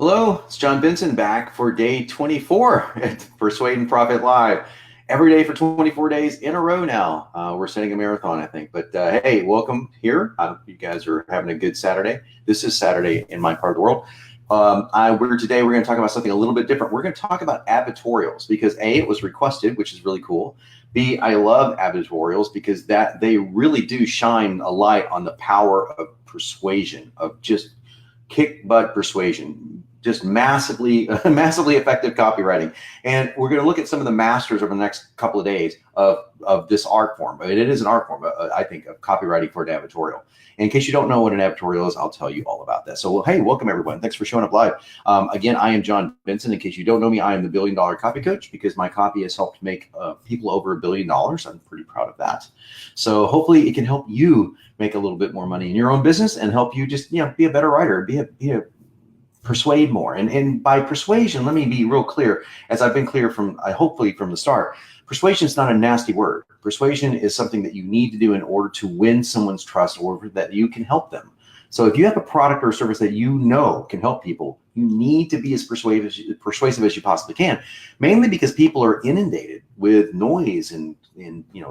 Hello, it's John Benson back for day 24 at Persuade and Profit Live. Every day for 24 days in a row now. We're setting a marathon, I think. But hey, welcome here. I hope you guys are having a good Saturday. This is Saturday in my part of the world. Today we're going to talk about something a little bit different. We're going to talk about advertorials because A, it was requested, which is really cool. B, I love advertorials because they really do shine a light on the power of persuasion, of just kick butt persuasion, just massively effective copywriting. And we're going to look at some of the masters over the next couple of days of this art form. It is an art form, I think, of copywriting for an advertorial. And in case you don't know what an advertorial is, I'll tell you all about that. So, hey, welcome everyone. Thanks for showing up live. Again, I am John Benson. In case you don't know me, I am the $1 billion copy coach because my copy has helped make people over $1 billion. I'm pretty proud of that. So hopefully it can help you make a little bit more money in your own business and help you just, be a better writer, persuade more. And by persuasion, let me be real clear, as I've been clear hopefully from the start. Persuasion is not a nasty word. Persuasion is something that you need to do in order to win someone's trust or that you can help them. So if you have a product or a service that you know can help people, you need to be as persuasive as you possibly can, mainly because people are inundated with noise in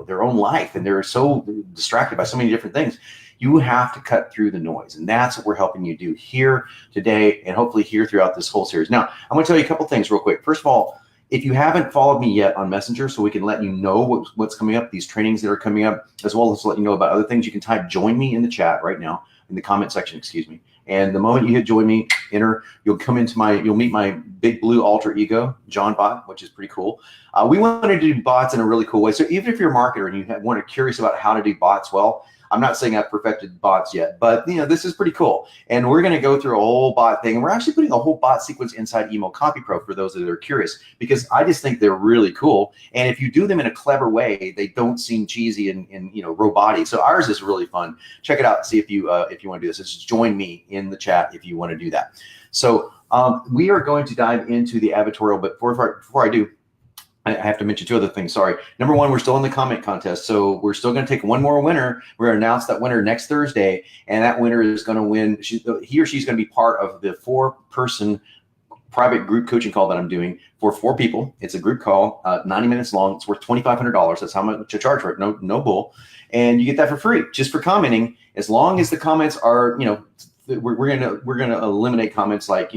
their own life, and they're so distracted by so many different things. You have to cut through the noise, and that's what we're helping you do here today and hopefully here throughout this whole series. Now, I'm going to tell you a couple things real quick. First of all, if you haven't followed me yet on Messenger, so we can let you know what's coming up, these trainings that are coming up, as well as let you know about other things, you can type join me in the chat right now, in the comment section, excuse me. And the moment you hit join me, you'll meet my big blue alter ego, John Bot, which is pretty cool. We wanted to do bots in a really cool way. So even if you're a marketer and you curious about how to do bots well, I'm not saying I've perfected bots yet, but this is pretty cool. And we're going to go through a whole bot thing. And we're actually putting a whole bot sequence inside Email Copy Pro for those that are curious, because I just think they're really cool. And if you do them in a clever way, they don't seem cheesy and robotic. So ours is really fun. Check it out and see if you want to do this. Just join me in the chat if you want to do that. So we are going to dive into the advertorial, but before I do, I have to mention two other things. Sorry. Number one, we're still in the comment contest. So we're still going to take one more winner. We're going to announce that winner next Thursday. And that winner is going to win. He or she's going to be part of the 4-person private group coaching call that I'm doing for 4 people. It's a group call, 90 minutes long. It's worth $2,500. That's how much I charge for it. No bull. And you get that for free just for commenting. As long as the comments are, we're going to eliminate comments like,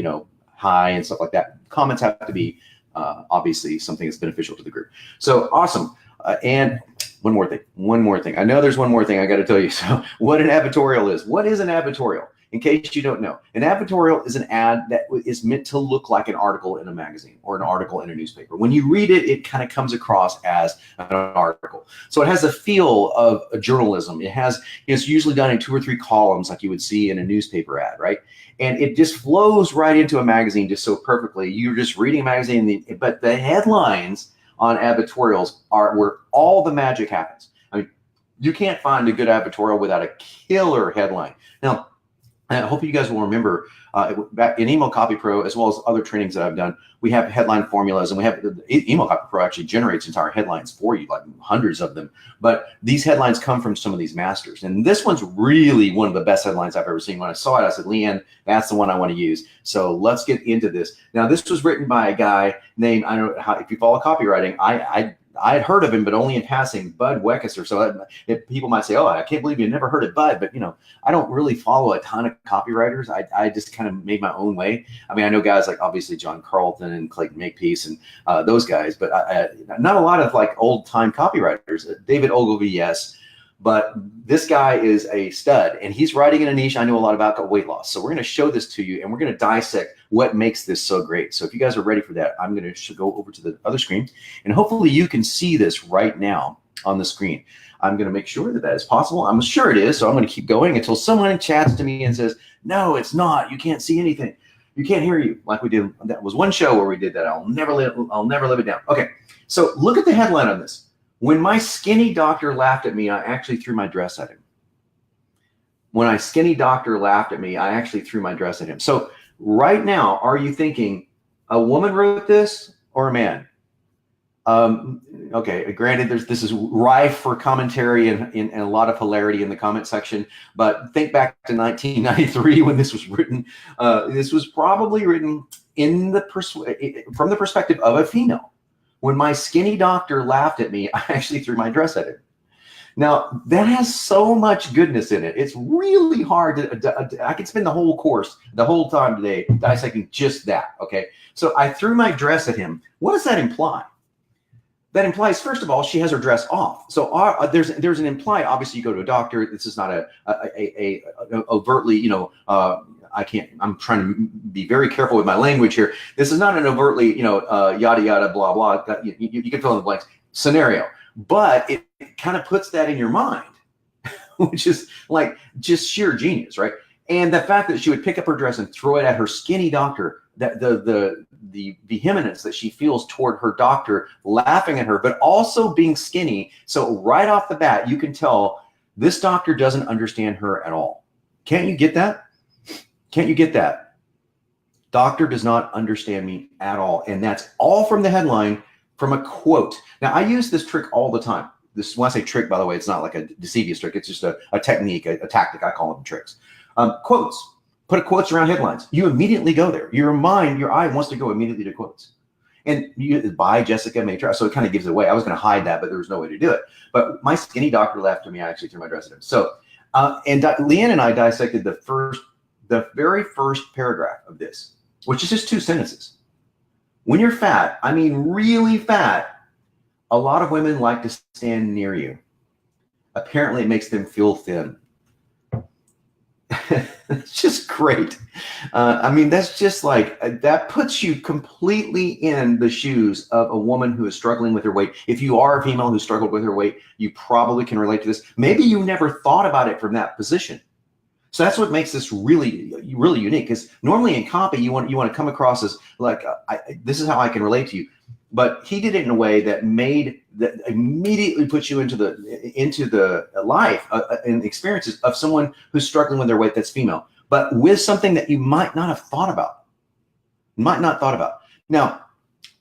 hi and stuff like that. Comments have to be obviously something that's beneficial to the group. So awesome. And one more thing. I know there's one more thing I got to tell you. So what an advertorial is. What is an advertorial? In case you don't know, an advertorial is an ad that is meant to look like an article in a magazine or an article in a newspaper. When you read it, it kind of comes across as an article. So it has a feel of a journalism. It's usually done in 2 or 3 columns like you would see in a newspaper ad, right? And it just flows right into a magazine just so perfectly. You're just reading a magazine, but the headlines on advertorials are where all the magic happens. I mean, you can't find a good advertorial without a killer headline. Now, I hope you guys will remember back in Email Copy Pro, as well as other trainings that I've done, we have headline formulas, and we have Email Copy Pro actually generates entire headlines for you, like hundreds of them. But these headlines come from some of these masters. And this one's really one of the best headlines I've ever seen. When I saw it, I said, Leanne, that's the one I want to use. So let's get into this. Now, this was written by a guy named, I don't know how, if you follow copywriting, I had heard of him, but only in passing, Bud Weckeser. So people might say, oh, I can't believe you never heard of Bud. But, I don't really follow a ton of copywriters. I just kind of made my own way. I mean, I know guys like obviously John Carlton and Clayton Makepeace and those guys, but not a lot of like old time copywriters. David Ogilvy, yes. But this guy is a stud, and he's writing in a niche I know a lot about, called weight loss. So we're going to show this to you, and we're going to dissect what makes this so great. So if you guys are ready for that, I'm going to go over to the other screen, and hopefully you can see this right now on the screen. I'm going to make sure that is possible. I'm sure it is, so I'm going to keep going until someone chats to me and says, no, it's not. You can't see anything. You can't hear you, like we did. That was one show where we did that. I'll never live it down. Okay, so look at the headline on this. When my skinny doctor laughed at me, I actually threw my dress at him. When my skinny doctor laughed at me, I actually threw my dress at him. So right now, are you thinking a woman wrote this or a man? Okay, granted, this is rife for commentary and a lot of hilarity in the comment section, but think back to 1993 when this was written. This was probably written from the perspective of a female. When my skinny doctor laughed at me, I actually threw my dress at him. Now, that has so much goodness in it. It's really hard I could spend the whole course, the whole time today, dissecting just that, okay? So I threw my dress at him. What does that imply? That implies, first of all, she has her dress off. So there's an implied, obviously you go to a doctor, this is not a overtly, I'm trying to be very careful with my language here. This is not an overtly, yada, yada, blah, blah. You can fill in the blanks scenario, but it kind of puts that in your mind, which is like just sheer genius, right? And the fact that she would pick up her dress and throw it at her skinny doctor, that the vehemence that she feels toward her doctor laughing at her, but also being skinny. So right off the bat, you can tell this doctor doesn't understand her at all. Can't you get that? Can't you get that? Doctor does not understand me at all. And that's all from the headline, from a quote. Now, I use this trick all the time. When I say trick, by the way, it's not like a deceivious trick. It's just a technique, a tactic. I call them tricks. Quotes. Put quotes around headlines. You immediately go there. Your eye wants to go immediately to quotes. And by Jessica Matra. So it kind of gives it away. I was going to hide that, but there was no way to do it. But my skinny doctor laughed at me. I actually threw my dress at him. So, and Leanne and I dissected the very first paragraph of this, which is just 2 sentences. When you're fat, I mean really fat, a lot of women like to stand near you. Apparently, it makes them feel thin. It's just great. I mean, that's just like, that puts you completely in the shoes of a woman who is struggling with her weight. If you are a female who struggled with her weight, you probably can relate to this. Maybe you never thought about it from that position. So that's what makes this really, really unique. Because normally in copy, you want to come across as like, this is how I can relate to you. But he did it in a way that immediately puts you into the life and experiences of someone who's struggling with their weight that's female, but with something that you might not have thought about. Now,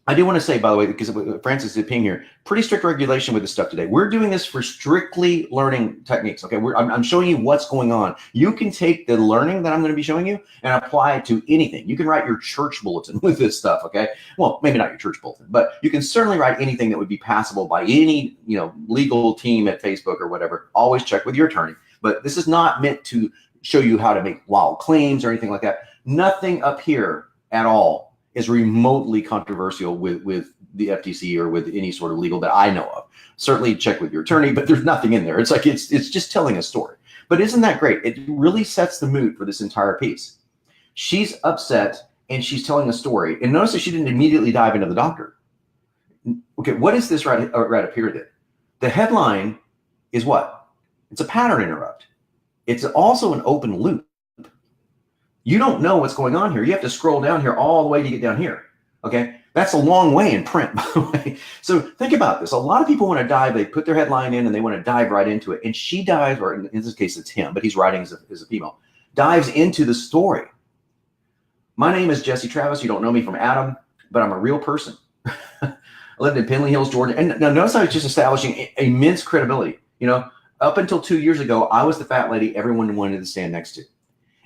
I do want to say, by the way, because Francis is ping here, pretty strict regulation with this stuff today. We're doing this for strictly learning techniques. Okay, I'm showing you what's going on. You can take the learning that I'm going to be showing you and apply it to anything. You can write your church bulletin with this stuff. Okay, well, maybe not your church bulletin, but you can certainly write anything that would be passable by any legal team at Facebook or whatever. Always check with your attorney. But this is not meant to show you how to make wild claims or anything like that. Nothing up here at all is remotely controversial with the FTC or with any sort of legal that I know of. Certainly check with your attorney, but there's nothing in there. It's like, it's just telling a story. But isn't that great? It really sets the mood for this entire piece. She's upset and she's telling a story. And notice that she didn't immediately dive into the doctor. Okay, what is this right up here then? The headline is what? It's a pattern interrupt. It's also an open loop. You don't know what's going on here. You have to scroll down here all the way to get down here. Okay, that's a long way in print, by the way. So think about this. A lot of people want to dive. They put their headline in and they want to dive right into it. And she dives, or in this case, it's him, but he's writing as a female, dives into the story. My name is Jesse Travis. You don't know me from Adam, but I'm a real person. I lived in Penley Hills, Georgia. And now notice I was just establishing immense credibility. Up until 2 years ago, I was the fat lady everyone wanted to stand next to.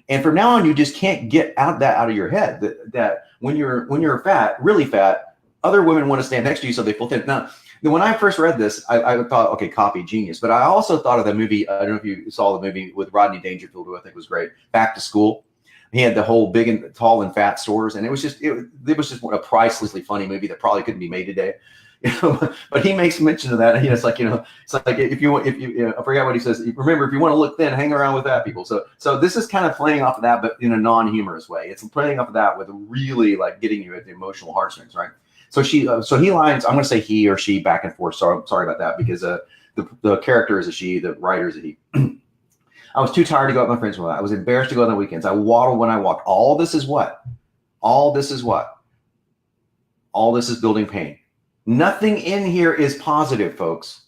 And from now on, you just can't get out of your head that when you're fat, really fat, other women want to stand next to you so they feel thin. Now, when I first read this, I thought, okay, copy, genius. But I also thought of the movie, I don't know if you saw the movie with Rodney Dangerfield, who I think was great, Back to School. He had the whole big and tall and fat stores, and it was just a pricelessly funny movie that probably couldn't be made today. But he makes mention of that. It's like, if you I forgot what he says. Remember, if you want to look thin, hang around with fat people. So this is kind of playing off of that, but in a non-humorous way. It's playing off of that with really like getting you at the emotional heartstrings, right? So he lines. I'm going to say he or she back and forth. Sorry about that, because the character is a she, the writer is a he. I was too tired to go out with my friends. I was embarrassed to go on the weekends. I waddled when I walked. All this is what? All this is building pain. Nothing in here is positive, folks.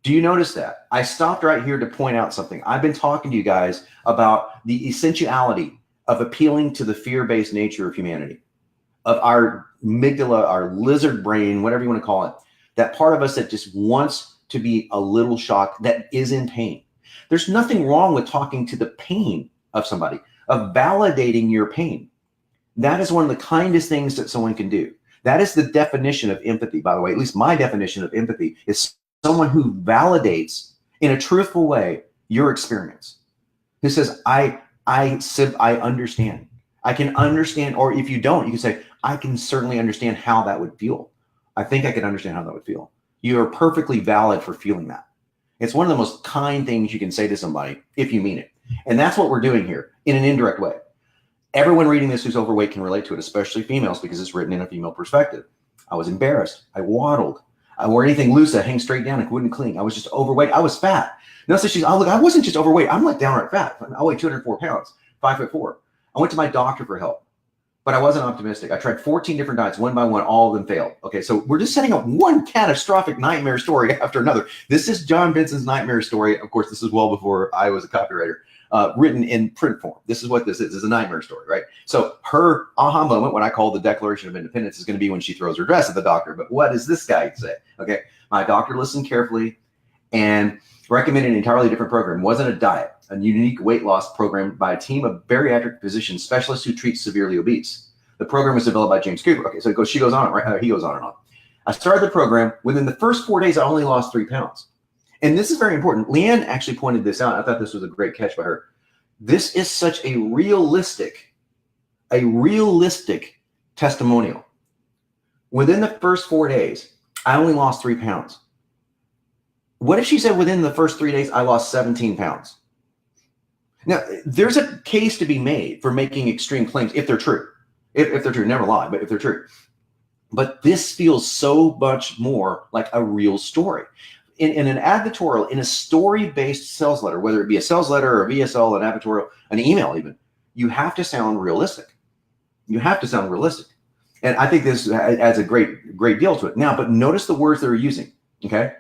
Do you notice that? I stopped right here to point out something. I've been talking to you guys about the essentiality of appealing to the fear-based nature of humanity, of our amygdala, our lizard brain, whatever you want to call it. that part of us that just wants to be a little shocked, that is in pain. There's nothing wrong with talking to the pain of somebody, of validating your pain. That is one of the kindest things that someone can do. That is the definition of empathy, by the way. At least my definition of empathy is someone who validates in a truthful way your experience. Who says, I understand. I can understand, or if you don't, you can say, I can certainly understand how that would feel. I think I can understand how that would feel. You are perfectly valid for feeling that. It's one of the most kind things you can say to somebody if you mean it. And that's what we're doing here in an indirect way. Everyone reading this who's overweight can relate to it, especially females, because it's written in a female perspective. I was embarrassed. I waddled. I wore anything loose that hangs straight down and wouldn't cling. I was just overweight. I was fat. No, so she's, oh, look, I wasn't just overweight. I'm like downright fat. I weigh 204 pounds, 5'4". I went to my doctor for help, but I wasn't optimistic. I tried 14 different diets, one by one, all of them failed. Okay, so we're just setting up one catastrophic nightmare story after another. This is John Benson's nightmare story. Of course, this is well before I was a copywriter. Written in print form. This is what this is a nightmare story, right? So her aha moment, what I call the Declaration of Independence, is going to be when she throws her dress at the doctor. But what does this guy say? Okay, my doctor listened carefully and recommended an entirely different program. It wasn't a diet, a unique weight loss program by a team of bariatric physician specialists who treat severely obese. The program was developed by James Cooper. Okay, so she goes on, right? He goes on and on. I started the program. Within the first 4 days, I only lost 3 pounds. And this is very important. Leanne actually pointed this out. I thought this was a great catch by her. This is such a realistic testimonial. Within the first 4 days, I only lost 3 pounds. What if she said within the first 3 days, I lost 17 pounds? Now, there's a case to be made for making extreme claims if they're true. If they're true, never lie, but if they're true. But this feels so much more like a real story. In an advertorial, in a story-based sales letter, whether it be a sales letter or a VSL, an advertorial, an email even, you have to sound realistic. You have to sound realistic. And I think this adds a great deal to it. Now, but notice the words they're using, okay?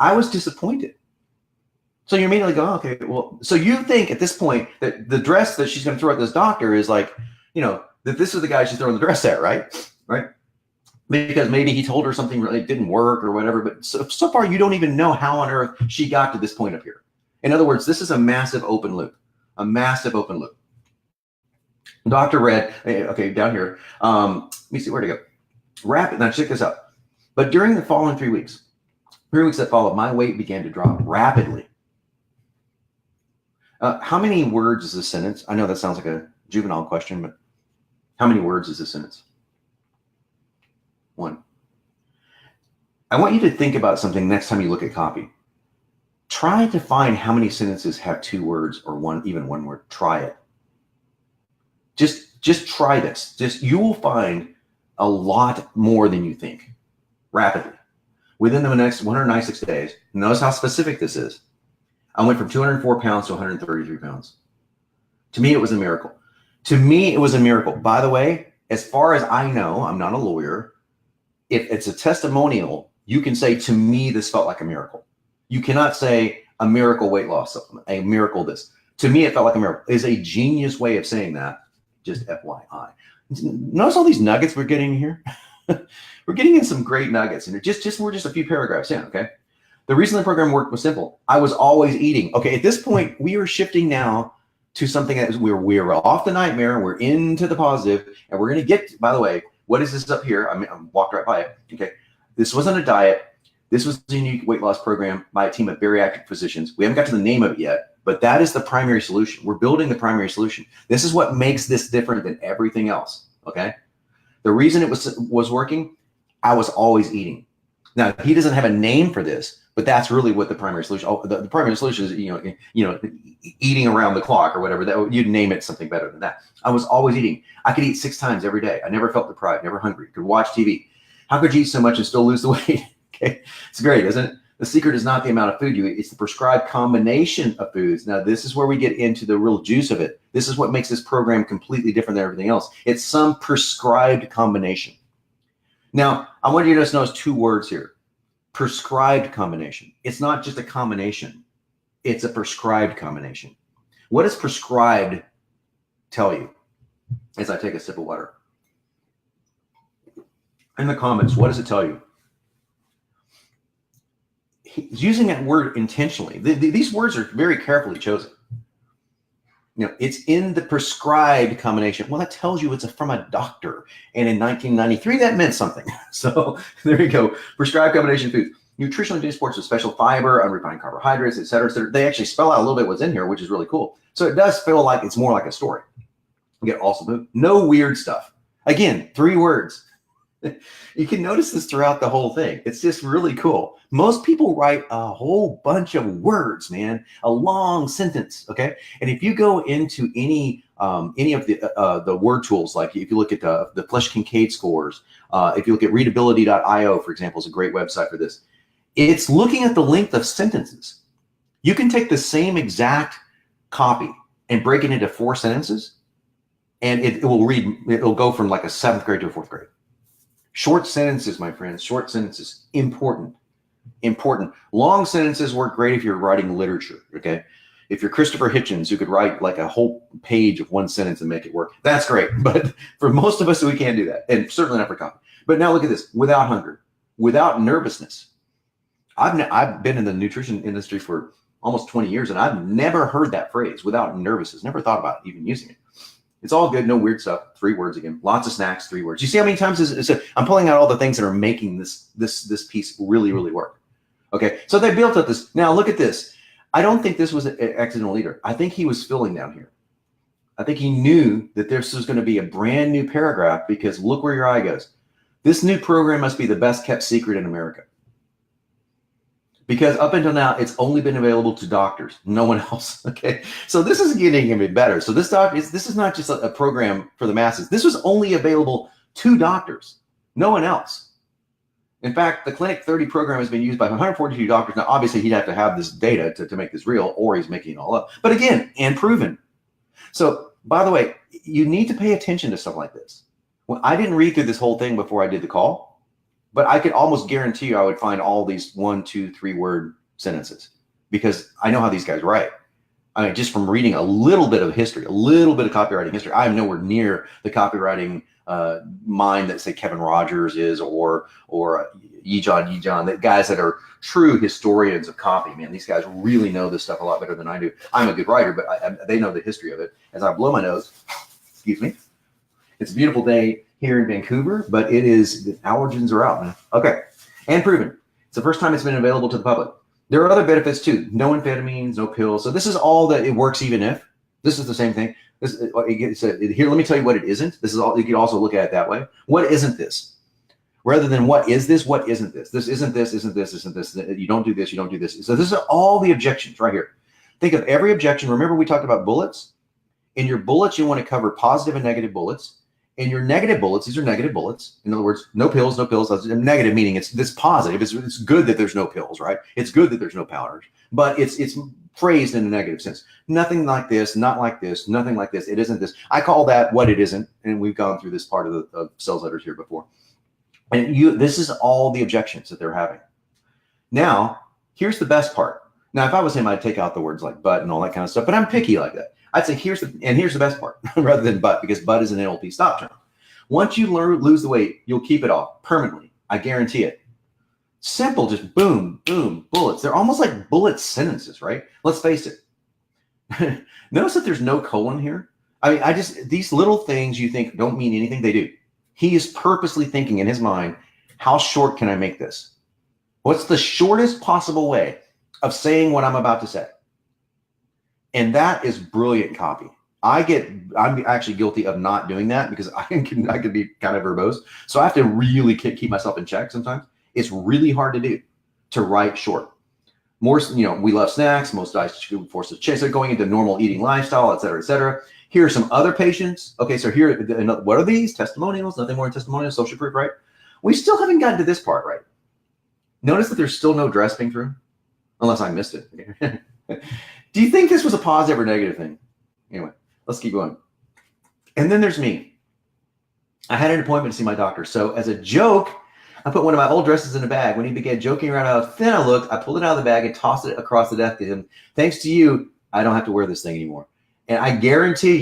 I was disappointed. So you immediately go, okay, well, so you think at this point that the dress that she's going to throw at this doctor is like, you know, that this is the guy she's throwing the dress at, right? Right? Because maybe he told her something really didn't work or whatever, but so far you don't even know how on earth she got to this point up here. In other words, this is a massive open loop, a massive open loop. Dr. Red, okay, down here, let me see, where to go? Rapid, now check this out. But during the following 3 weeks that followed, my weight began to drop rapidly. How many words is this sentence? I know that sounds like a juvenile question, but how many words is this sentence? 1. I want you to think about something next time you look at copy. Try to find how many sentences have 2 words or even one word. Try it. Just try this. You will find a lot more than you think rapidly. Within the next 196 days, notice how specific this is. I went from 204 pounds to 133 pounds. To me, it was a miracle. To me, it was a miracle. By the way, as far as I know, I'm not a lawyer. If it's a testimonial, you can say, to me, this felt like a miracle. You cannot say a miracle weight loss supplement, a miracle this. To me, it felt like a miracle. It's a genius way of saying that, just FYI. Notice all these nuggets we're getting here? We're getting in some great nuggets. And we're just a few paragraphs in, okay? The reason the program worked was simple. I was always eating. Okay, at this point, we are shifting now to something that we're off the nightmare, we're into the positive, and we're going to get, by the way, what is this up here? I walked right by it. Okay. This wasn't a diet. This was a unique weight loss program by a team of bariatric physicians. We haven't got to the name of it yet, but that is the primary solution. We're building the primary solution. This is what makes this different than everything else. Okay. The reason it was working, I was always eating. Now, he doesn't have a name for this, but that's really what the primary solution. Oh, the primary solution is, eating around the clock or whatever. That you'd name it something better than that. I was always eating. I could eat 6 times every day. I never felt deprived, never hungry. Could watch TV. How could you eat so much and still lose the weight? Okay, it's great, isn't it? The secret is not the amount of food you eat; it's the prescribed combination of foods. Now, this is where we get into the real juice of it. This is what makes this program completely different than everything else. It's some prescribed combination. Now, I want you to just notice 2 words here. Prescribed combination. It's not just a combination. It's a prescribed combination. What does prescribed tell you? As I take a sip of water. In the comments, what does it tell you? he's using that word intentionally. These words are very carefully chosen. It's in the prescribed combination. Well, that tells you it's from a doctor. And in 1993, that meant something. So there you go. Prescribed combination foods. Nutritionally dense sports with special fiber, unrefined carbohydrates, et cetera, et cetera. They actually spell out a little bit what's in here, which is really cool. So it does feel like it's more like a story. You get also no weird stuff. Again, 3 words. You can notice this throughout the whole thing. It's just really cool. Most people write a whole bunch of words, man, a long sentence. Okay, and if you go into any of the word tools, like if you look at the Flesch Kincaid scores, if you look at readability.io, for example, is a great website for this. It's looking at the length of sentences. You can take the same exact copy and break it into 4 sentences, and it will read. It'll go from like a 7th grade to a 4th grade. Short sentences, my friends, short sentences, important. Long sentences work great if you're writing literature, okay? If you're Christopher Hitchens, you could write like a whole page of 1 sentence and make it work. That's great, but for most of us, we can't do that, and certainly not for copy. But now look at this, without hunger, without nervousness. I've been in the nutrition industry for almost 20 years, and I've never heard that phrase, without nervousness, never thought about even using it. It's all good, no weird stuff. 3 words again. Lots of snacks, 3 words. You see how many times I'm pulling out all the things that are making this piece really, really work. Okay, so they built up this. Now look at this. I don't think this was an accidental leader. I think he was filling down here. I think he knew that this was going to be a brand new paragraph, because look where your eye goes. This new program must be the best kept secret in America. Because up until now, it's only been available to doctors, no one else. Okay, so this is getting even better. So this is not just a program for the masses. This was only available to doctors, no one else. In fact, the Clinic 30 program has been used by 142 doctors. Now, obviously, he'd have to have this data to make this real, or he's making it all up. But again, and proven. So, by the way, you need to pay attention to stuff like this. Well, I didn't read through this whole thing before I did the call, but I could almost guarantee you I would find all these 1, 2, 3 word sentences, because I know how these guys write. I mean, just from reading a little bit of history, a little bit of copywriting history, I'm nowhere near the copywriting mind that, say, Kevin Rogers is, or Yi-John, the guys that are true historians of copy. Man, these guys really know this stuff a lot better than I do. I'm a good writer, but they know the history of it. As I blow my nose, excuse me. It's a beautiful day here in Vancouver, but the allergens are out, man. Okay, and proven. It's the first time it's been available to the public. There are other benefits too. No amphetamines, no pills. So this is all that it works even if. This is the same thing. Here, let me tell you what it isn't. This is all. You can also look at it that way. What isn't this? Rather than what is this, what isn't this? This isn't this, isn't this, isn't this. You don't do this, you don't do this. So this are all the objections right here. Think of every objection. Remember we talked about bullets? In your bullets, you want to cover positive and negative bullets. In your negative bullets, these are negative bullets. In other words, no pills, no pills. That's negative, meaning it's this positive. It's good that there's no pills, right? It's good that there's no powders, but it's phrased in a negative sense. Nothing like this, not like this, nothing like this. It isn't this. I call that what it isn't, and we've gone through this part of the sales letters here before. And this is all the objections that they're having. Now, here's the best part. Now, if I was him, I'd take out the words like but and all that kind of stuff, but I'm picky like that. I'd say here's the best part rather than but, because but is an NLP stop term. Once you lose the weight, you'll keep it off permanently. I guarantee it. Simple, just boom, boom, bullets. They're almost like bullet sentences, right? Let's face it. Notice that there's no colon here. I mean, these little things you think don't mean anything, they do. He is purposely thinking in his mind, how short can I make this? What's the shortest possible way of saying what I'm about to say? And that is brilliant copy. I'm actually guilty of not doing that because I can be kind of verbose. So I have to really keep myself in check sometimes. It's really hard to do, to write short. More, we love snacks. Most diets force us to chase it, going into normal eating lifestyle, et cetera, et cetera. Here are some other patients. Okay, so here, what are these? Testimonials, nothing more than testimonials, social proof, right? We still haven't gotten to this part, right? Notice that there's still no dress being through, unless I missed it. Do you think this was a positive or negative thing? Anyway, let's keep going. And then there's me. I had an appointment to see my doctor. So as a joke, I put one of my old dresses in a bag. When he began joking around how thin I looked, I pulled it out of the bag and tossed it across the desk to him. Thanks to you, I don't have to wear this thing anymore. And I guarantee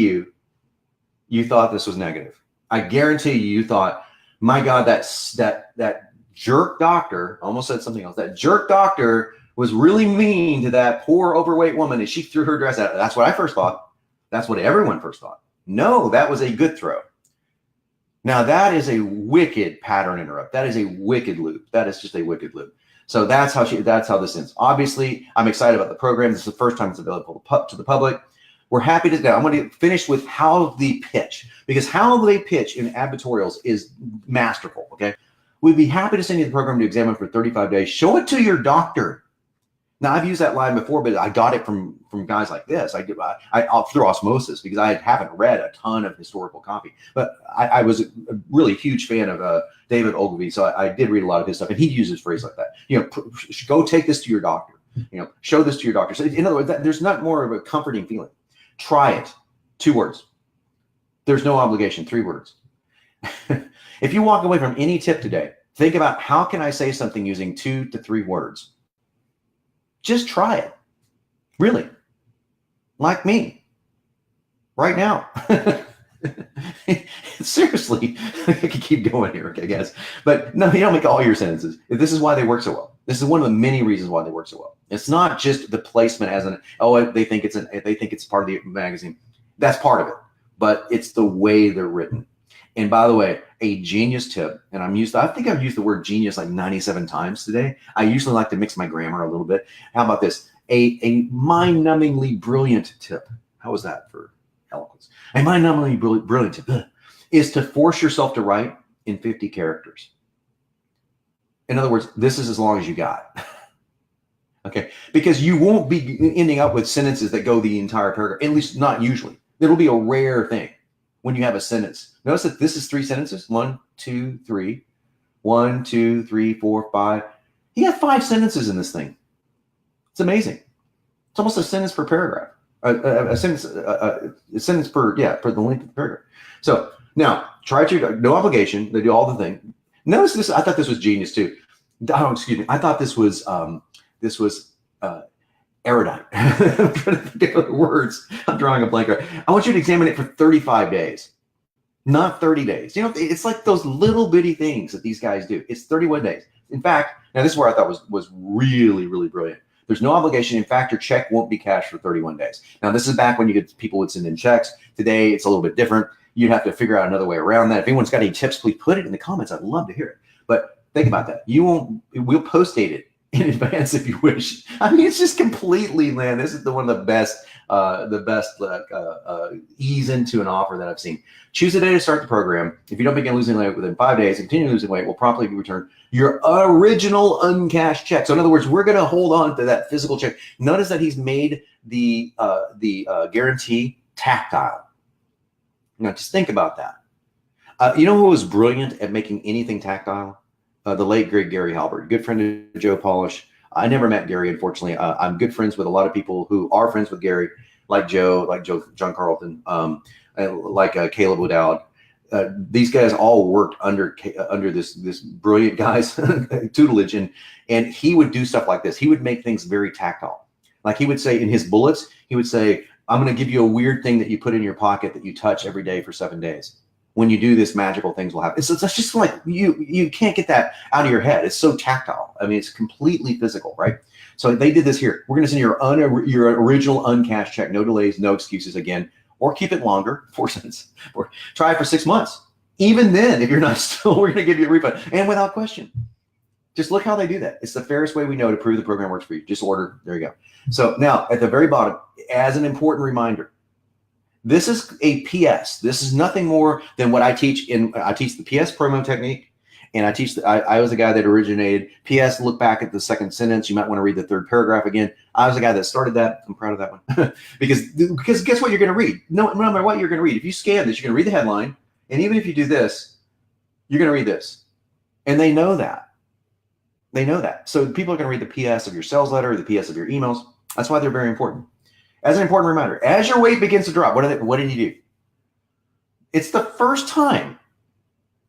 you thought this was negative. I guarantee you thought, my God, that jerk doctor, I almost said something else. That jerk doctor was really mean to that poor overweight woman and she threw her dress out. That's what I first thought. That's what everyone first thought. No, that was a good throw. Now that is a wicked pattern interrupt. That is a wicked loop. That is just a wicked loop. So that's how this ends. Obviously, I'm excited about the program. This is the first time it's available to the public. We're happy to now. I'm going to finish with how they pitch, because how they pitch in advertorials is masterful. Okay. We'd be happy to send you the program to examine for 35 days. Show it to your doctor. Now, I've used that line before, but I got it from guys like this. I through osmosis, because I haven't read a ton of historical copy. But I was a really huge fan of David Ogilvy, so I did read a lot of his stuff, and he uses phrase like that. You know, go take this to your doctor. You know, show this to your doctor. So in other words, there's not more of a comforting feeling. Try it. 2 words. There's no obligation. 3 words. If you walk away from any tip today, think about how can I say something using 2 to 3 words. Just try it. Really. Like me. Right now. Seriously. I could keep going here, I guess. But no, you don't make all your sentences. This is why they work so well. This is one of the many reasons why they work so well. It's not just the placement as they think it's part of the magazine. That's part of it. But it's the way they're written. And by the way, a genius tip, and I think I've used the word genius like 97 times today. I usually like to mix my grammar a little bit. How about this? A mind-numbingly brilliant tip. How was that for eloquence? A mind-numbingly brilliant tip is to force yourself to write in 50 characters. In other words, this is as long as you got. Okay? Because you won't be ending up with sentences that go the entire paragraph, at least not usually. It'll be a rare thing when you have a sentence. Notice that this is 3 sentences. 1, 2, 3. 1, 2, 3, 4, 5. You got 5 sentences in this thing. It's amazing. It's almost a sentence per paragraph. A sentence per the length of the paragraph. So now try to, no obligation. They do all the thing. Notice this. I thought this was genius too. Oh, excuse me. I thought this was erudite. I'm trying to think of the words. I'm drawing a blank. I want you to examine it for 35 days, not 30 days. You know, it's like those little bitty things that these guys do. It's 31 days. In fact, now this is where I thought was really, really brilliant. There's no obligation. In fact, your check won't be cashed for 31 days. Now, this is back when people would send in checks. Today, it's a little bit different. You'd have to figure out another way around that. If anyone's got any tips, please put it in the comments. I'd love to hear it. But think about that. We'll post date it in advance if you wish. I mean, it's just completely, man. This is one of the best ease into an offer that I've seen. Choose a day to start the program. If you don't begin losing weight within 5 days and continue losing weight, will promptly be returned your original uncashed check. So in other words, we're going to hold on to that physical check. Notice that he's made the guarantee tactile. Now, just think about that. You know who was brilliant at making anything tactile? The late, great Gary Halbert, good friend of Joe Polish. I never met Gary, unfortunately. I'm good friends with a lot of people who are friends with Gary, like John Carlton, like Caleb Woodowd. These guys all worked under this brilliant guy's tutelage, and he would do stuff like this. He would make things very tactile. Like he would say in his bullets, he would say, I'm going to give you a weird thing that you put in your pocket that you touch every day for 7 days. When you do this, magical things will happen. So that's just like you can't get that out of your head. It's so tactile. I mean, it's completely physical, right? So they did this here. We're going to send your original uncashed check, no delays, no excuses again, or keep it longer, 4 cents, or try it for 6 months. Even then, if you're not still, we're going to give you a refund and without question. Just look how they do that. It's the fairest way we know to prove the program works for you. Just order. There you go. So now at the very bottom, as an important reminder, this is a PS. This is nothing more than what I teach I teach the PS promo technique, and I was the guy that originated PS. Look back at the second sentence. You might want to read the third paragraph again. I was the guy that started that. I'm proud of that one because guess what you're going to read? No matter what you're going to read. If you scan this, you're going to read the headline, and even if you do this, you're going to read this, and they know that. They know that. So people are going to read the PS of your sales letter, the PS of your emails. That's why they're very important. As an important reminder, as your weight begins to drop, what did you do? It's the first time.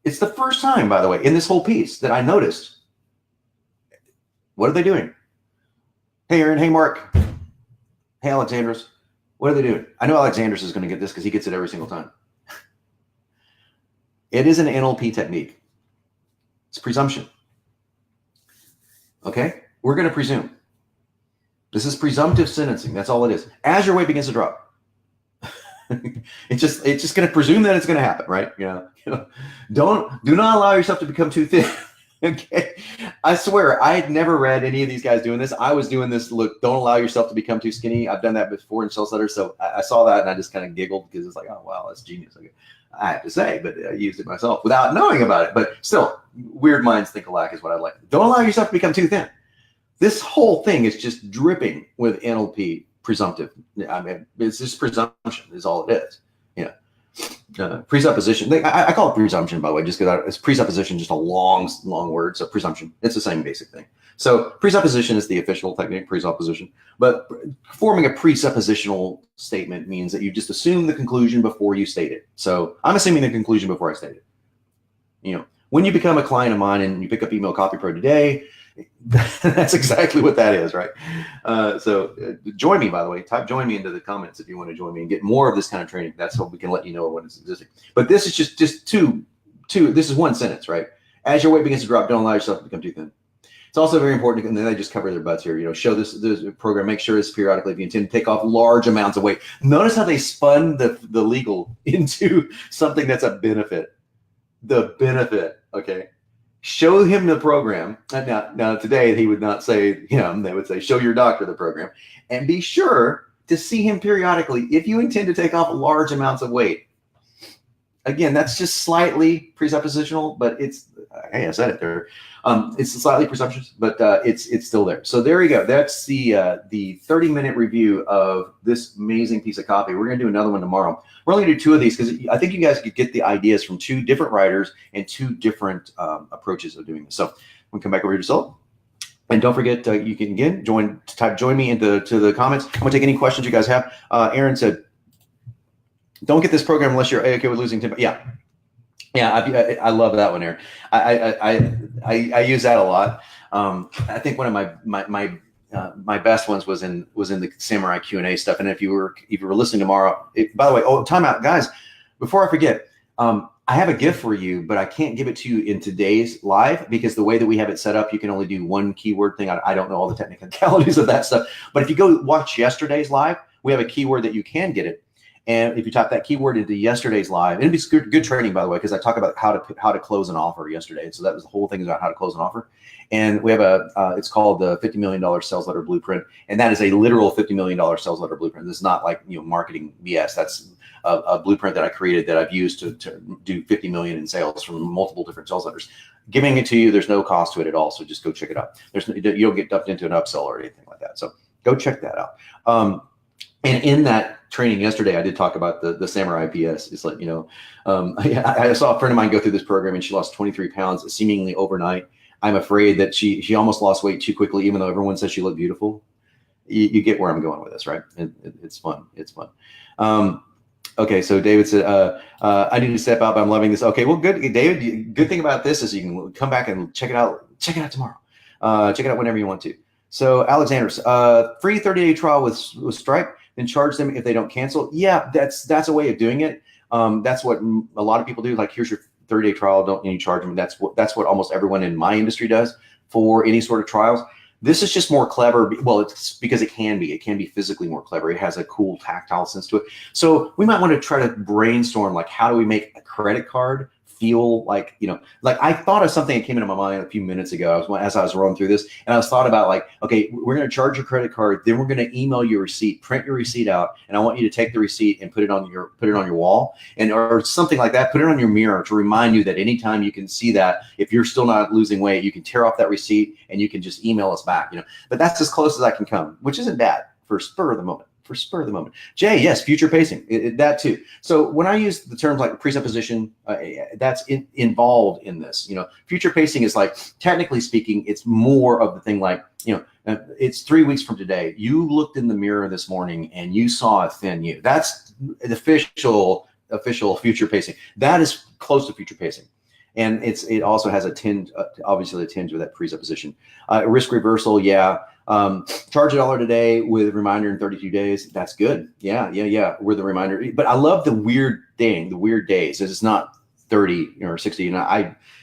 It's the first time, by the way, in this whole piece that I noticed. What are they doing? Hey, Aaron. Hey, Mark. Hey, Alexandros. What are they doing? I know Alexandros is going to get this because he gets it every single time. It is an NLP technique. It's presumption. Okay? We're going to presume. This is presumptive sentencing. That's all it is. As your weight begins to drop, it's just going to presume that it's going to happen, right? Do not allow yourself to become too thin. Okay, I swear I had never read any of these guys doing this. I was doing this. Look, don't allow yourself to become too skinny. I've done that before in sales letters, so I saw that and I just kind of giggled because it's like, oh wow, that's genius. Okay. I have to say, but I used it myself without knowing about it. But still, weird minds think alike is what I'd like. Don't allow yourself to become too thin. This whole thing is just dripping with NLP presumptive. I mean, it's just presumption is all it is. Presupposition. I call it presumption, by the way, just because it's presupposition, just a long word. So presumption, it's the same basic thing. So presupposition is the official technique, presupposition. But forming a presuppositional statement means that you just assume the conclusion before you state it. So I'm assuming the conclusion before I state it. When you become a client of mine and you pick up Email Copy Pro today, that's exactly what that is, right? So join me, by the way. Type join me into the comments if you want to join me and get more of this kind of training. That's how we can let you know when it's existing. But this is just two. This is one sentence, right? As your weight begins to drop, don't allow yourself to become too thin. It's also very important, and then they just cover their butts here. Show this program. Make sure it's periodically if you intend to take off large amounts of weight. Notice how they spun the legal into something that's a benefit. The benefit, okay. Show him the program. Now today he would not say him. They would say, show your doctor the program. And be sure to see him periodically if you intend to take off large amounts of weight. Again, that's just slightly presuppositional, but it's, hey, I said it there. It's slightly presumptuous, but it's still there. So there you go. That's the 30-minute review of this amazing piece of copy. We're going to do another one tomorrow. We're only going to do 2 of these because I think you guys could get the ideas from 2 different writers and 2 different approaches of doing this. So we'll come back over here to Salt. And don't forget, you can again type join me into the comments. I'm going to take any questions you guys have. Aaron said, don't get this program unless you're okay with losing 10. Yeah. I love that one, Aaron. I use that a lot. I think one of my best ones was in the Samurai Q&A stuff. And if you were listening tomorrow, by the way, time out, guys. Before I forget, I have a gift for you, but I can't give it to you in today's live because the way that we have it set up, you can only do one keyword thing. I don't know all the technicalities of that stuff. But if you go watch yesterday's live, we have a keyword that you can get it. And if you type that keyword into yesterday's live, and it'd be good training, by the way, because I talk about how to close an offer yesterday. So that was the whole thing about how to close an offer. And we have it's called the $50 million sales letter blueprint. And that is a literal $50 million sales letter blueprint. This is not like, marketing BS. That's a blueprint that I created that I've used to do 50 million in sales from multiple different sales letters. Giving it to you, there's no cost to it at all. So just go check it out. You don't get dumped into an upsell or anything like that. So go check that out. And in that training yesterday, I did talk about the Samurai PS. It's like, I saw a friend of mine go through this program and she lost 23 pounds seemingly overnight. I'm afraid that she almost lost weight too quickly, even though everyone says she looked beautiful. You get where I'm going with this, right? It's fun. It's fun. Okay, so David said, I need to step up. I'm loving this. Okay, well, good, David. Good thing about this is you can come back and check it out. Check it out tomorrow. Check it out whenever you want to. So Alexander's free 30-day trial with Stripe. Then charge them if they don't cancel. Yeah, that's a way of doing it. That's what a lot of people do. Like, here's your 30-day trial. Don't you charge them? That's what almost everyone in my industry does for any sort of trials. This is just more clever. Well, it's because it can be physically more clever. It has a cool tactile sense to it. So we might want to try to brainstorm, like, how do we make a credit card feel like, like I thought of something that came into my mind a few minutes ago as I was rolling through this, and I was thought about, like, okay, we're going to charge your credit card, then we're going to email you a receipt, print your receipt out, and I want you to take the receipt and put it on your wall, or something like that. Put it on your mirror to remind you that anytime you can see that, if you're still not losing weight, you can tear off that receipt and you can just email us back. But that's as close as I can come, which isn't bad for spur of the moment. Jay, yes, future pacing, that too. So when I use the terms like presupposition, that's involved in this. Future pacing is, like, technically speaking, it's more of the thing like, it's 3 weeks from today. You looked in the mirror this morning and you saw a thin you. That's the official future pacing. That is close to future pacing. And it also has a tinge, obviously a tinge with that presupposition. Risk reversal, yeah. Charge $1 today with a reminder in 32 days. That's good. Yeah. With a reminder. But I love the weird days. It's not 30 or 60.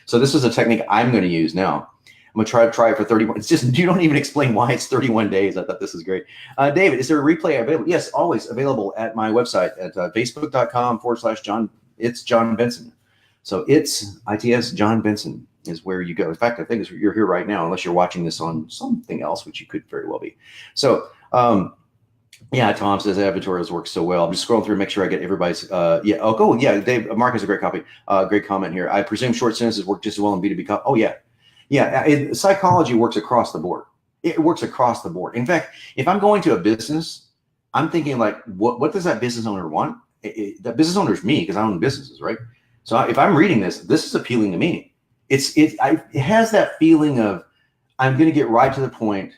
So this is a technique I'm going to use now. I'm gonna try it for 31. It's just, you don't even explain why it's 31 days. I thought this is great. David, is there a replay available? Yes, always available at my website at facebook.com/John. It's John Benson. So it's ITS John Benson is where you go. In fact, I think you're here right now, unless you're watching this on something else, which you could very well be. So, yeah, Tom says editorials work so well. I'm just scrolling through, make sure I get everybody's. Yeah. Oh, go. Yeah, Dave. Mark has a great copy. Great comment here. I presume short sentences work just as well in B2B. Oh, yeah. Yeah, psychology works across the board. It works across the board. In fact, if I'm going to a business, I'm thinking like, what does that business owner want? That business owner is me because I own businesses, right? So if I'm reading this is appealing to me. It has that feeling of I'm going to get right to the point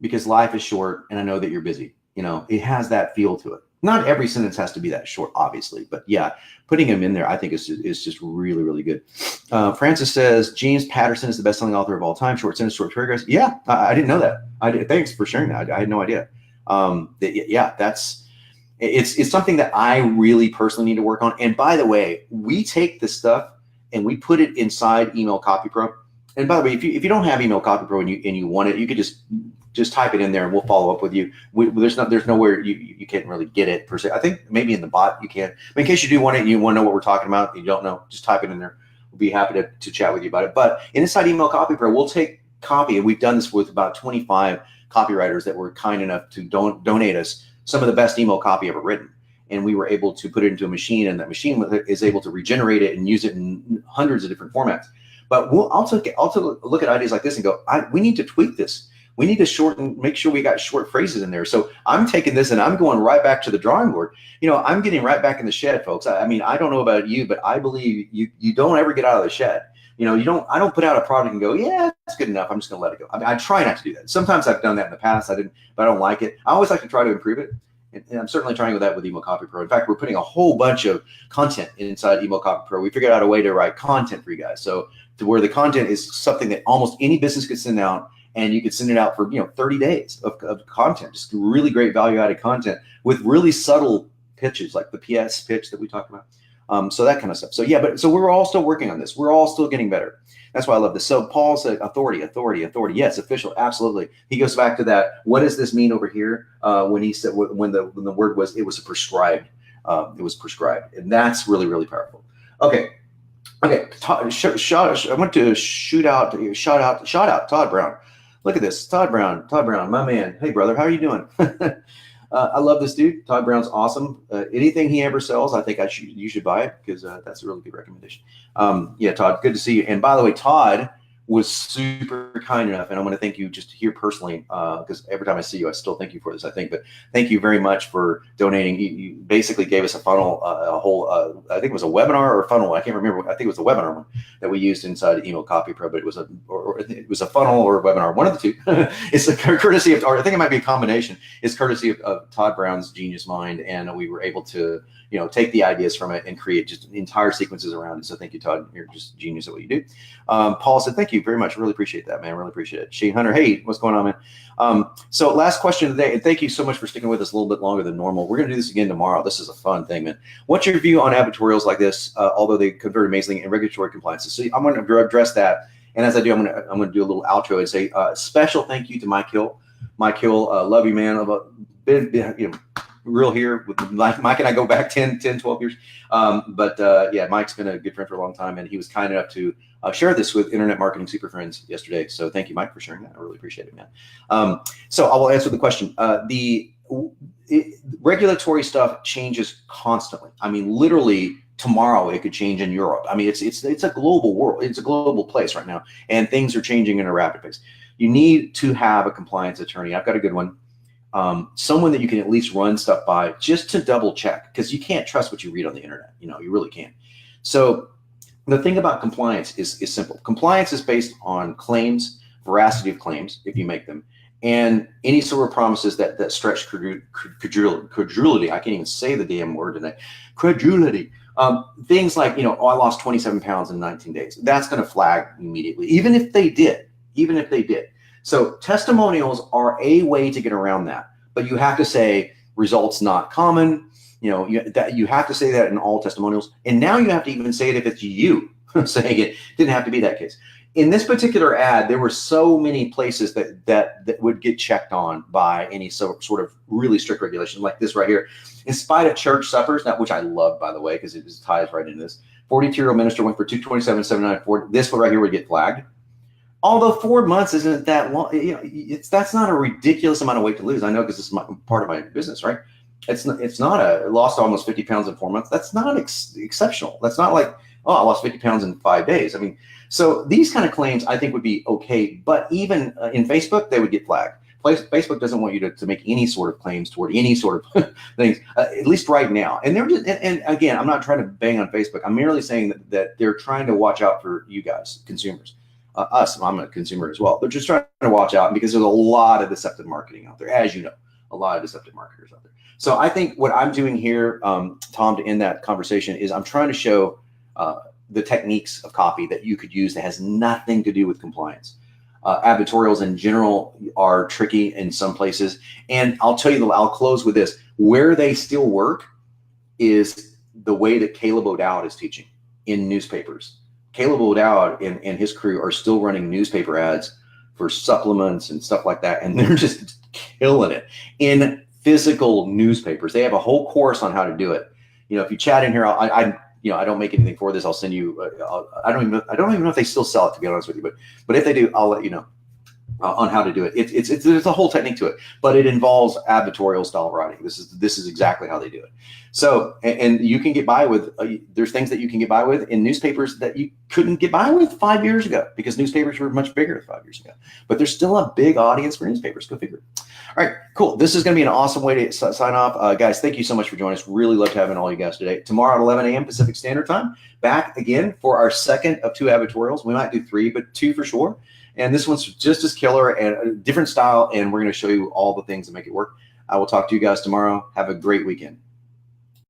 because life is short and I know that you're busy. It has that feel to it. Not every sentence has to be that short, obviously, but yeah, putting them in there, I think is just really, really good. Francis says James Patterson is the best-selling author of all time. Short sentence, short paragraphs. Yeah, I didn't know that. Thanks for sharing that. I had no idea. Yeah, it's something that I really personally need to work on. And by the way, we take this stuff and we put it inside Email Copy Pro. And by the way, if you don't have Email Copy Pro and you want it, you could just type it in there and we'll follow up with you. There's nowhere you can't really get it per se. I think maybe in the bot you can. But in case you do want it and you want to know what we're talking about, you don't know, just type it in there. We'll be happy to chat with you about it. But inside Email Copy Pro, we'll take copy, and we've done this with about 25 copywriters that were kind enough to donate us some of the best email copy ever written. And we were able to put it into a machine, and that machine is able to regenerate it and use it in hundreds of different formats. But I'll look at ideas like this and go, we need to tweak this. We need to shorten, make sure we got short phrases in there. So I'm taking this and I'm going right back to the drawing board. I'm getting right back in the shed, folks. I mean, I don't know about you, but I believe you don't ever get out of the shed. I don't put out a product and go, yeah, it's good enough. I'm just going to let it go. I try not to do that. Sometimes I've done that in the past. But I don't like it. I always like to try to improve it. And I'm certainly trying with that with Email Copy Pro. In fact, we're putting a whole bunch of content inside Email Copy Pro. We figured out a way to write content for you guys. So to where the content is something that almost any business could send out, and you could send it out for 30 days of content, just really great value-added content with really subtle pitches like the PS pitch that we talked about. So that kind of stuff. So yeah, so we're all still working on this. We're all still getting better. That's why I love this. So Paul said authority. Yes, official. Absolutely. He goes back to that. What does this mean over here? When he said, when the word was, it was prescribed. It was prescribed. And that's really, really powerful. Okay. I want to shout out Todd Brown. Look at this. Todd Brown, my man. Hey, brother, how are you doing? I love this dude. Todd Brown's awesome. Anything he ever sells, I think you should buy it because that's a really good recommendation. Yeah, Todd, good to see you. And by the way, Todd was super kind enough, and I'm going to thank you just here personally because every time I see you, I still thank you for this, I think. But thank you very much for donating. You basically gave us a funnel, a whole, I think it was a webinar or a funnel. I can't remember. I think it was the webinar one that we used inside Email Copy Pro, but it was a funnel or a webinar, one of the two. It's a courtesy of, or I think it might be a combination. It's courtesy of Todd Brown's genius mind, and we were able to take the ideas from it and create just entire sequences around it. So thank you, Todd. You're just genius at what you do. Paul said, thank you very much. Really appreciate that, man. Really appreciate it. Shane Hunter, hey, what's going on, man? So last question of the day, and thank you so much for sticking with us a little bit longer than normal. We're going to do this again tomorrow. This is a fun thing, man. What's your view on advertorials like this, although they convert amazingly in regulatory compliance? So I'm going to address that. And as I do, I'm going to do a little outro and say special thank you to Mike Hill. Mike Hill, love you, man. Real here with Mike and I go back 10, 12 years. Yeah, Mike's been a good friend for a long time, and he was kind enough to share this with Internet Marketing Super Friends yesterday. So thank you, Mike, for sharing that. I really appreciate it, man. So I will answer the question. Regulatory stuff changes constantly. I mean, literally tomorrow it could change in Europe. I mean, it's a global world. It's a global place right now, and things are changing in a rapid pace. You need to have a compliance attorney. I've got a good one. Someone that you can at least run stuff by just to double check, because you can't trust what you read on the internet. You really can't. So the thing about compliance is simple. Compliance is based on claims, veracity of claims, if you make them, and any sort of promises that stretch credulity. I can't even say the damn word today. Credulity. Things like, I lost 27 pounds in 19 days. That's going to flag immediately, even if they did. So testimonials are a way to get around that, but you have to say results not common. You have to say that in all testimonials, and now you have to even say it if it's you saying it. Didn't have to be that case. in this particular ad, there were so many places that would get checked on by any sort of really strict regulation, like this right here. In spite of church suppers, which I love, by the way, because it just ties right into this. 42-year-old minister went for 227,794. This one right here would get flagged. Although 4 months isn't that long, that's not a ridiculous amount of weight to lose. I know, because this is part of my business, right? It's not a lost almost 50 pounds in 4 months. That's not exceptional. That's not like, oh, I lost 50 pounds in 5 days. I mean, so these kind of claims I think would be okay, but even in Facebook, they would get flagged. Facebook doesn't want you to make any sort of claims toward any sort of things, at least right now. And they're just, and again, I'm not trying to bang on Facebook. I'm merely saying that they're trying to watch out for you guys, consumers. Us, I'm a consumer as well. They're just trying to watch out, because there's a lot of deceptive marketing out there, as you know, a lot of deceptive marketers out there. So I think what I'm doing here, Tom, to end that conversation, is I'm trying to show the techniques of copy that you could use that has nothing to do with compliance. Advertorials in general are tricky in some places. And I'll tell you, I'll close with this. Where they still work is the way that Caleb O'Dowd is teaching in newspapers. Caleb O'Dowd and his crew are still running newspaper ads for supplements and stuff like that. And they're just killing it in physical newspapers. They have a whole course on how to do it. If you chat in here, I don't make anything for this. I'll send you. I don't even know if they still sell it, to be honest with you. But if they do, I'll let you know on how to do it. There's a whole technique to it, but it involves advertorial style writing. This is exactly how they do it. So, and you can get by with. There's things that you can get by with in newspapers that you couldn't get by with 5 years ago, because newspapers were much bigger 5 years ago. But there's still a big audience for newspapers. Go figure. All right, cool. This is going to be an awesome way to sign off. Guys, thank you so much for joining us. Really loved having all you guys today. Tomorrow at 11 a.m. Pacific Standard Time, back again for our second of 2 advertorials. We might do 3, but 2 for sure. And this one's just as killer and a different style, and we're going to show you all the things that make it work. I will talk to you guys tomorrow. Have a great weekend.